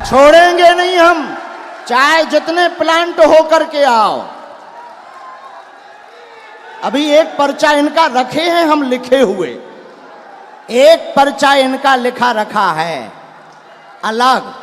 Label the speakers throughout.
Speaker 1: छोड़ेंगे नहीं हम, चाहे जितने प्लांट हो करके आओ। अभी एक पर्चा इनका रखे हैं हम लिखे हुए, एक पर्चा इनका लिखा रखा है अलग।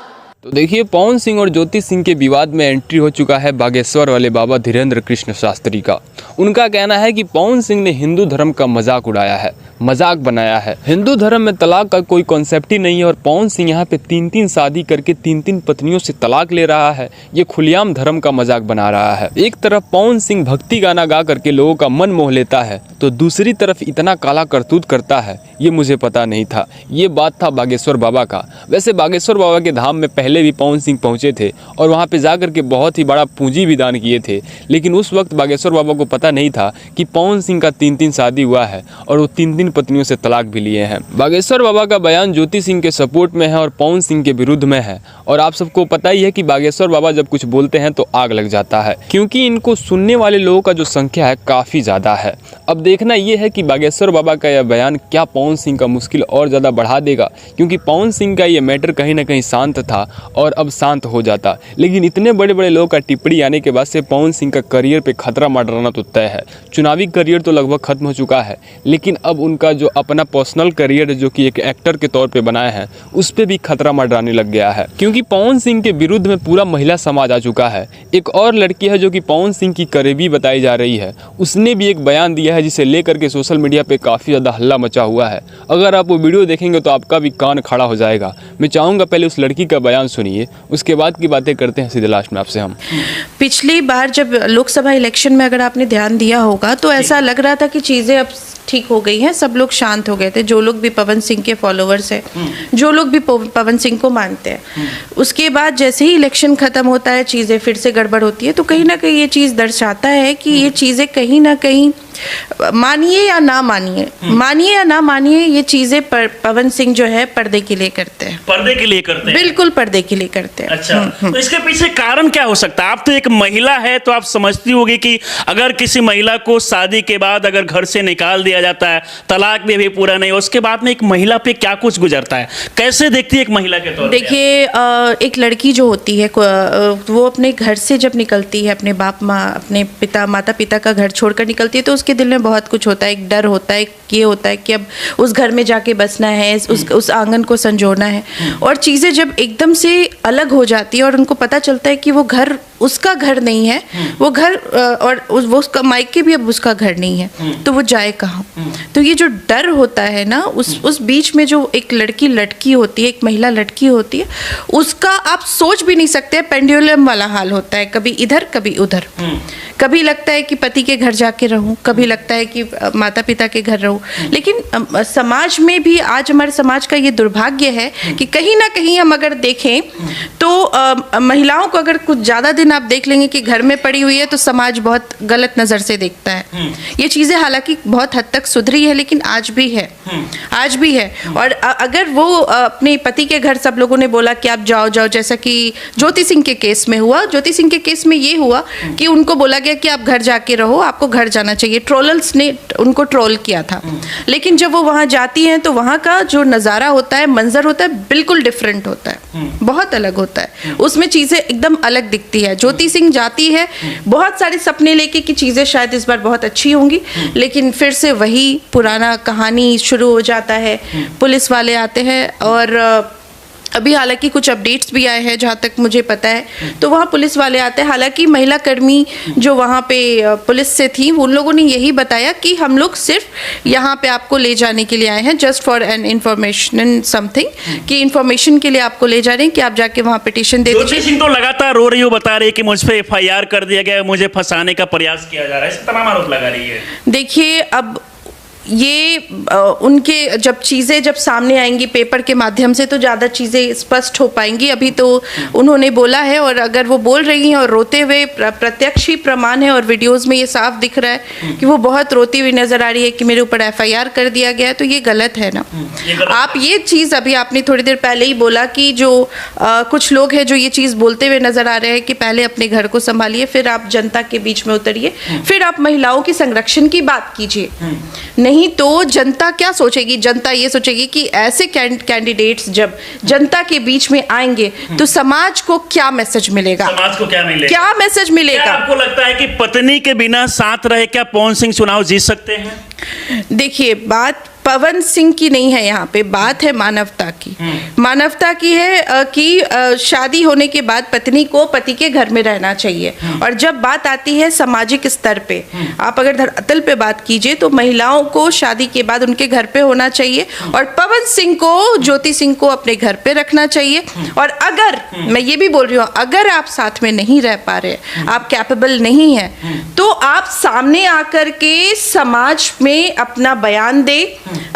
Speaker 2: तो देखिए, पवन सिंह और ज्योति सिंह के विवाद में एंट्री हो चुका है बागेश्वर वाले बाबा धीरेन्द्र कृष्ण शास्त्री का। उनका कहना है कि पवन सिंह ने हिंदू धर्म का मजाक उड़ाया है, मजाक बनाया है। हिंदू धर्म में तलाक का कोई कॉन्सेप्ट ही नहीं है और पवन सिंह यहाँ पे 3-3 शादी करके 3-3 पत्नियों से तलाक ले रहा है। ये खुलेआम धर्म का मजाक बना रहा है। एक तरफ पवन सिंह भक्ति गाना गा करके लोगों का मन मोह लेता है, तो दूसरी तरफ इतना काला करतूत करता है, ये मुझे पता नहीं था। ये बात था बागेश्वर बाबा का। वैसे बागेश्वर बाबा के धाम में पहले भी पवन सिंह पहुंचे थे और वहां पे जाकर के बहुत ही बड़ा पूंजी भी दान किए थे, लेकिन उस वक्त बागेश्वर बाबा को पता नहीं था कि पवन सिंह का 3-3 शादी हुआ है और वो 3-3 पत्नियों से तलाक भी लिए हैं। बागेश्वर बाबा का बयान ज्योति सिंह के सपोर्ट में है और पवन सिंह के विरुद्ध में है। और आप सबको पता ही है कि बागेश्वर बाबा जब कुछ बोलते हैं तो आग लग जाता है, क्योंकि इनको सुनने वाले लोगों का जो संख्या है काफ़ी ज़्यादा है। अब देखना यह है कि बागेश्वर बाबा का यह बयान क्या पवन सिंह का मुश्किल और ज़्यादा बढ़ा देगा, क्योंकि पवन सिंह का ये मैटर कहीं ना कहीं शांत था और अब शांत हो जाता, लेकिन इतने बड़े बड़े लोगों का टिप्पणी आने के बाद से पवन सिंह का करियर पे खतरा मंडराना तो तय है। चुनावी करियर तो लगभग खत्म हो चुका है, लेकिन अब उनका जो अपना पर्सनल करियर जो कि एक एक्टर के तौर पे बनाया है, उस पर भी खतरा मंडराने लग गया है, क्योंकि पवन सिंह के विरुद्ध में पूरा महिला समाज आ चुका है। एक और लड़की है जो कि पवन सिंह की करीबी बताई जा रही है, उसने भी एक बयान दिया है जिसे लेकर के सोशल मीडिया पे काफ़ी ज़्यादा हल्ला मचा हुआ है। अगर आप वो वीडियो देखेंगे तो आपका भी कान खड़ा हो जाएगा। मैं चाहूँगा पहले उस लड़की का बयान सुनिए, उसके बाद की बातें करते हैं सीधे लास्ट में आपसे हम।
Speaker 3: पिछली बार जब लोकसभा इलेक्शन में अगर आपने ध्यान दिया होगा तो ऐसा लग रहा था कि चीज़ें अब ठीक हो गई हैं, सब लोग शांत हो गए थे, जो लोग भी पवन सिंह के फॉलोअर्स हैं, जो लोग भी पवन सिंह को मानते हैं। उसके बाद जैसे ही इलेक्शन खत्म होता है चीज़ें फिर से गड़बड़ होती है। तो कहीं ना कहीं ये चीज़ दर्शाता है कि ये चीज़ें कहीं ना कहीं, मानिए या ना मानिए, मानिए या ना मानिए, ये चीज़ें पवन सिंह जो है पर्दे के लिए करते हैं।
Speaker 4: पर्दे के लिए करते हैं,
Speaker 3: बिल्कुल पर्दे के लिए करते हैं।
Speaker 4: अच्छा, तो इसके पीछे कारण क्या हो सकता है? आप तो एक महिला है, तो आप समझती होगी कि अगर किसी महिला को शादी के बाद अगर घर से निकाल दिया जाता है, तलाक भी पूरा नहीं, उसके बाद में एक महिला पे क्या कुछ गुजरता है, कैसे देखती है एक महिला के तौर पे?
Speaker 3: देखिए, एक लड़की जो होती है वो अपने घर से जब निकलती है, अपने बाप माँ, अपने माता पिता का घर छोड़कर निकलती है, तो उसके दिल में बहुत कुछ होता है। एक डर होता है, ये होता है कि अब उस घर में जाके बसना है, उस आंगन को संजोना है। और चीज़ें जब एकदम से अलग हो जाती है और उनको पता चलता है कि वो घर उसका घर नहीं है, वो घर और वो उसका मायके भी अब उसका घर नहीं है, तो वो जाए कहाँ? तो ये जो डर होता है ना, उस बीच में जो एक लड़की लटकी होती है, एक महिला लटकी होती है, उसका आप सोच भी नहीं सकते। पेंडुलम वाला हाल होता है, कभी इधर कभी उधर। कभी लगता है कि पति के घर जाके रहूं, कभी लगता है कि माता पिता के घर रहूं। लेकिन समाज में भी आज हमारे समाज का ये दुर्भाग्य है कि कहीं ना कहीं हम अगर देखें तो महिलाओं को अगर कुछ ज़्यादा दिन आप देख लेंगे कि घर में पड़ी हुई है तो समाज बहुत गलत नज़र से देखता है। ये चीज़ें हालांकि बहुत हद तक सुधरी है, लेकिन आज भी है, आज भी है। और अगर वो अपने पति के घर सब लोगों ने बोला कि आप जाओ जाओ, जैसा कि ज्योति सिंह के केस में हुआ। ज्योति सिंह के केस में ये हुआ कि उनको बोला गया कि आप घर जाके रहो, आपको घर जाना चाहिए। ट्रोलर्स ने उनको ट्रोल किया था, लेकिन जब वो वहाँ जाती हैं तो वहाँ का जो नज़ारा होता है, मंजर होता है, बिल्कुल डिफरेंट होता है, बहुत अलग होता है। उसमें चीज़ें एकदम अलग दिखती है। ज्योति सिंह जाती है बहुत सारे सपने लेके कि चीज़ें शायद इस बार बहुत अच्छी होंगी, लेकिन फिर से वही पुराना कहानी शुरू हो जाता है। पुलिस वाले आते हैं और अभी हालांकि कुछ अपडेट्स भी आए हैं जहाँ तक मुझे पता है, तो वहाँ पुलिस वाले आते हैं। हालांकि महिला कर्मी जो वहाँ पे पुलिस से थी, उन लोगों ने यही बताया कि हम लोग सिर्फ यहाँ पे आपको ले जाने के लिए आए हैं, just for an information something, कि इन्फॉर्मेशन के लिए आपको ले जा रहे हैं कि आप जाके वहाँ पिटीशन दे दीजिए।
Speaker 4: ज्योति सिंह तो लगातार रो रही हो, बता रही है कि मुझ पे FIR कर दिया गया, मुझे फंसाने का प्रयास किया जा रहा है, ऐसे तमाम आरोप लगा रही है।
Speaker 3: देखिए, अब ये उनके जब चीज़ें जब सामने आएंगी पेपर के माध्यम से तो ज़्यादा चीज़ें स्पष्ट हो पाएंगी। अभी तो उन्होंने बोला है, और अगर वो बोल रही हैं और रोते हुए, प्रत्यक्ष ही प्रमाण है और वीडियोस में ये साफ दिख रहा है कि वो बहुत रोती हुई नज़र आ रही है कि मेरे ऊपर FIR कर दिया गया है, तो ये गलत है ना। आप ये चीज़ अभी आपने थोड़ी देर पहले ही बोला कि जो कुछ लोग हैं जो ये चीज़ बोलते हुए नज़र आ रहे हैं कि पहले अपने घर को संभालिए, फिर आप जनता के बीच में उतरिए, फिर आप महिलाओं के संरक्षण की बात कीजिए। नहीं नहीं तो जनता क्या सोचेगी? जनता ये सोचेगी कि ऐसे कैंडिडेट्स जब जनता के बीच में आएंगे तो समाज को क्या मैसेज मिलेगा?
Speaker 4: समाज को क्या मिलेगा?
Speaker 3: क्या मैसेज मिलेगा?
Speaker 4: क्या आपको लगता है कि पत्नी के बिना साथ रहे क्या पवन सिंह चुनाव जीत सकते हैं?
Speaker 3: देखिए, बात पवन सिंह की नहीं है, यहाँ पे बात है मानवता की। मानवता की है कि शादी होने के बाद पत्नी को पति के घर में रहना चाहिए। और जब बात आती है सामाजिक स्तर पे, आप अगर धरातल पे बात कीजिए तो महिलाओं को शादी के बाद उनके घर पे होना चाहिए और पवन सिंह को, ज्योति सिंह को अपने घर पे रखना चाहिए। और अगर मैं ये भी बोल रही हूँ, अगर आप साथ में नहीं रह पा रहे, आप कैपेबल नहीं है, तो आप सामने आकर के समाज में अपना बयान दे,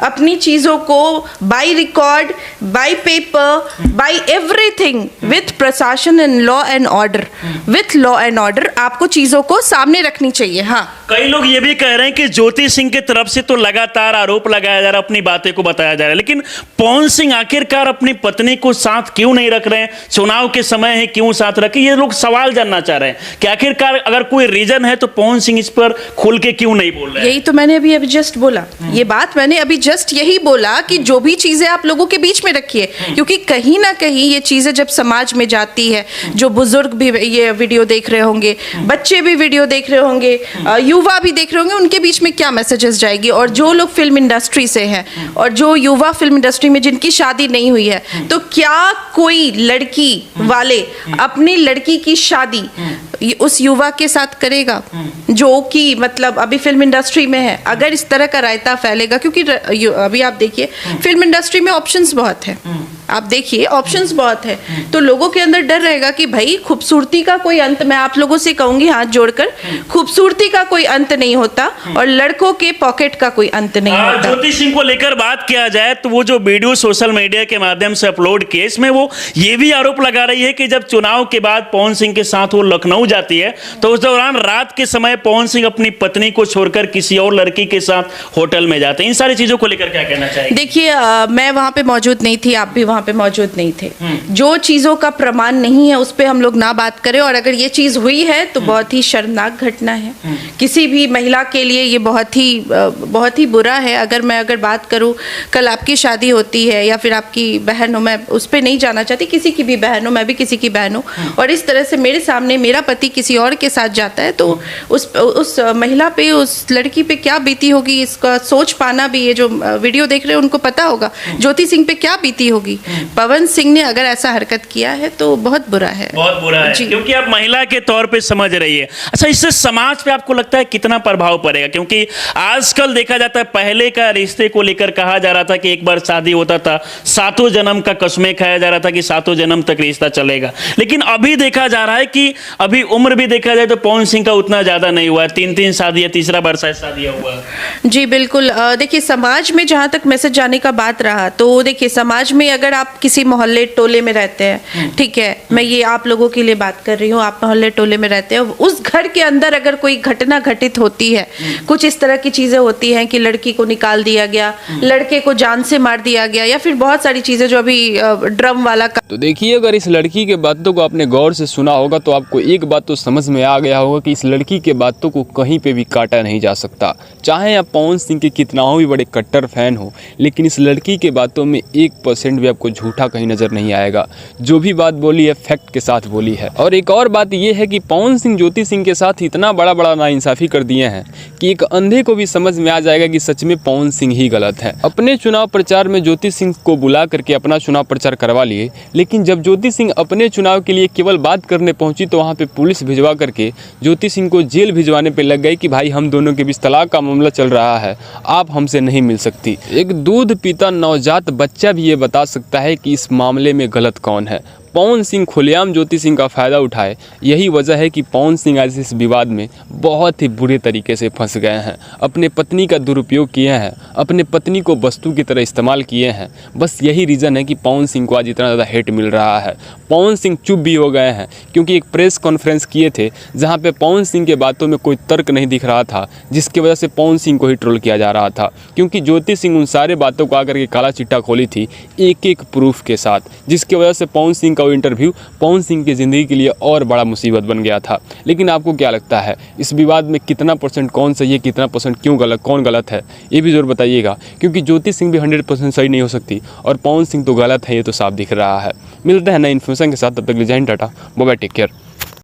Speaker 3: अपनी चीजों को by record, by paper, by everything, with प्रशासन and law and order, with law and order आपको चीजों को सामने रखनी चाहिए। हाँ,
Speaker 4: कई लोग ये भी कह रहे हैं कि ज्योति सिंह की तरफ से तो लगातार आरोप लगाया जा रहा है, अपनी बातें को बताया जा रहा है, लेकिन पवन सिंह आखिरकार अपनी पत्नी को साथ क्यों नहीं रख रहे हैं? चुनाव के समय है, क्यों साथ रखे? ये लोग सवाल जानना चाह रहे हैं कि आखिरकार अगर कोई रीजन है तो पवन सिंह इस पर खुल के क्यों नहीं बोल रहे हैं?
Speaker 3: यही तो मैंने अभी जस्ट बोला, ये बात मैंने अभी जस्ट यही बोला कि जो भी चीजें आप लोगों के बीच में रखिए, क्योंकि कहीं ना कहीं ये चीजें जब समाज में जाती है, जो बुजुर्ग भी ये वीडियो देख रहे होंगे, बच्चे भी वीडियो देख रहे होंगे, युवा भी देख रहे होंगे, उनके बीच में क्या मैसेजेस जाएगी। और जो लोग फिल्म इंडस्ट्री से हैं और जो युवा फिल्म इंडस्ट्री में जिनकी शादी नहीं हुई है, तो क्या कोई लड़की वाले अपनी लड़की की शादी उस युवा के साथ करेगा जो कि मतलब अभी फिल्म इंडस्ट्री में है? अगर इस तरह का रायता फैलेगा, क्योंकि अभी आप देखिए फिल्म इंडस्ट्री में ऑप्शंस बहुत है, आप देखिए ऑप्शंस बहुत है, तो लोगों के अंदर डर रहेगा कि भाई खूबसूरती का कोई अंत, मैं आप लोगों से कहूंगी हाथ जोड़कर, खूबसूरती का कोई अंत नहीं होता और लड़कों के पॉकेट का कोई अंत नहीं होता।
Speaker 4: ज्योति सिंह को लेकर बात किया जाए तो वो जो वीडियो सोशल मीडिया के माध्यम से अपलोड किए, इसमें वो ये भी आरोप लगा रही है कि जब चुनाव के बाद पवन सिंह के साथ वो लखनऊ जाती है तो उस दौरान रात के समय पवन सिंह अपनी पत्नी को छोड़कर किसी और लड़की के साथ होटल में जाते हैं। इन सारी चीजों को लेकर क्या कहना चाहिए?
Speaker 3: देखिए, मैं वहां पे मौजूद नहीं थी, आप भी वहां पे मौजूद नहीं थे। जो चीजों का प्रमाण नहीं है उस पे हम लोग ना बात करें, और अगर ये चीज हुई है तो बहुत ही शर्मनाक घटना है, किसी भी महिला के लिए ये बहुत ही बुरा है। अगर बात करूं, कल आपकी शादी होती है या फिर आपकी बहन हो, मैं उस पे नहीं जाना चाहती, किसी की भी बहन हो, मैं भी किसी की बहन हूं, और इस तरह से मेरे सामने मेरा पति किसी और के साथ जाता है तो उस महिला पे, उस लड़की पे क्या बीती होगी, इसका सोच पाना भी, ये जो वीडियो देख रहे हैं उनको पता होगा ज्योति सिंह पे क्या बीती होगी। पवन सिंह ने अगर ऐसा हरकत किया है तो बहुत बुरा है,
Speaker 4: बहुत बुरा है, क्योंकि आप महिला के तौर पे समझ रही है। अच्छा, इससे समाज पे आपको लगता है कितना प्रभाव पड़ेगा? क्योंकि आजकल देखा जाता है, पहले का रिश्ते को लेकर कहा जा रहा था कि एक बार शादी होता था, 7 जन्म का कसमें खाया जा रहा था कि 7 जन्म तक रिश्ता चलेगा, लेकिन अभी देखा जा रहा है कि अभी उम्र भी देखा जाए तो पवन सिंह का उतना ज्यादा नहीं हुआ है, 3 शादी, तीसरा बार शायद शादी हुआ है।
Speaker 3: जी बिल्कुल। देखिए, समाज में जहाँ तक मैसेज जाने का बात रहा, तो देखिए समाज में अगर आप किसी मोहल्ले टोले में रहते हैं, ठीक है, मैं ये आप लोगों के लिए बात कर रही हूँ, आप मोहल्ले टोले में रहते हैं, उस घर के अंदर अगर कोई घटना घटित होती है, कुछ इस तरह की चीजें होती हैं कि लड़की को निकाल दिया गया, लड़के को जान से मार दिया गया, या फिर बहुत सारी चीजें जो अभी ड्रम वाला
Speaker 2: तो देखिए, अगर इस लड़की के बातों को आपने गौर से सुना होगा तो आपको एक बात तो समझ में आ गया होगा कि इस लड़की के बातों को कहीं पे भी काटा नहीं जा सकता। चाहे आप पवन सिंह के कितना भी बड़े कट्टर फैन हो, लेकिन इस लड़की के बातों में 1% भी आपको झूठा कहीं नजर नहीं आएगा। जो भी बात बोली है फैक्ट के साथ बोली है। और एक और बात यह है कि पवन सिंह ज्योति सिंह के साथ इतना बड़ा नाइंसाफी कर दिए हैं कि एक अंधे को भी समझ में आ जाएगा कि सच में पवन सिंह ही गलत है। अपने चुनाव प्रचार में ज्योति सिंह को बुला करके अपना चुनाव प्रचार करवा लिए, लेकिन जब ज्योति सिंह अपने चुनाव के लिए केवल बात करने पहुंची तो वहां पे पुलिस भिजवा करके ज्योति सिंह को जेल भिजवाने पे लग गई कि भाई हम दोनों के बीच तलाक का मामला चल रहा है, आप हमसे नहीं मिल सकती। एक दूध पीता नवजात बच्चा भी ये बता सकता है कि इस मामले में गलत कौन है। पवन सिंह खुलेआम ज्योति सिंह का फ़ायदा उठाए, यही वजह है कि पवन सिंह आज इस विवाद में बहुत ही बुरे तरीके से फंस गए हैं। अपने पत्नी का दुरुपयोग किए हैं, अपने पत्नी को वस्तु की तरह इस्तेमाल किए हैं। बस यही रीज़न है कि पवन सिंह को आज इतना ज़्यादा हेट मिल रहा है। पवन सिंह चुप भी हो गए हैं क्योंकि एक प्रेस कॉन्फ्रेंस किए थे जहाँ पे पवन सिंह के बातों में कोई तर्क नहीं दिख रहा था, जिसकी वजह से पवन सिंह को ही ट्रोल किया जा रहा था। क्योंकि ज्योति सिंह उन सारे बातों को आकर के काला चिट्ठा खोली थी एक एक प्रूफ के साथ, जिसकी वजह से पवन सिंह का वो इंटरव्यू पवन सिंह की ज़िंदगी के लिए और बड़ा मुसीबत बन गया था। लेकिन आपको क्या लगता है इस विवाद में कितना % कौन सही है, कितना % क्यों गलत, कौन गलत है, ये भी ज़रूर बताइएगा, क्योंकि ज्योति सिंह भी 100% सही नहीं हो सकती और पवन सिंह तो गलत है, ये तो साफ दिख रहा है। मिलते हैं नए इन्फॉर्मेशन के साथ, तब तक के लिए Jai Hind, tata, bye bye, take care.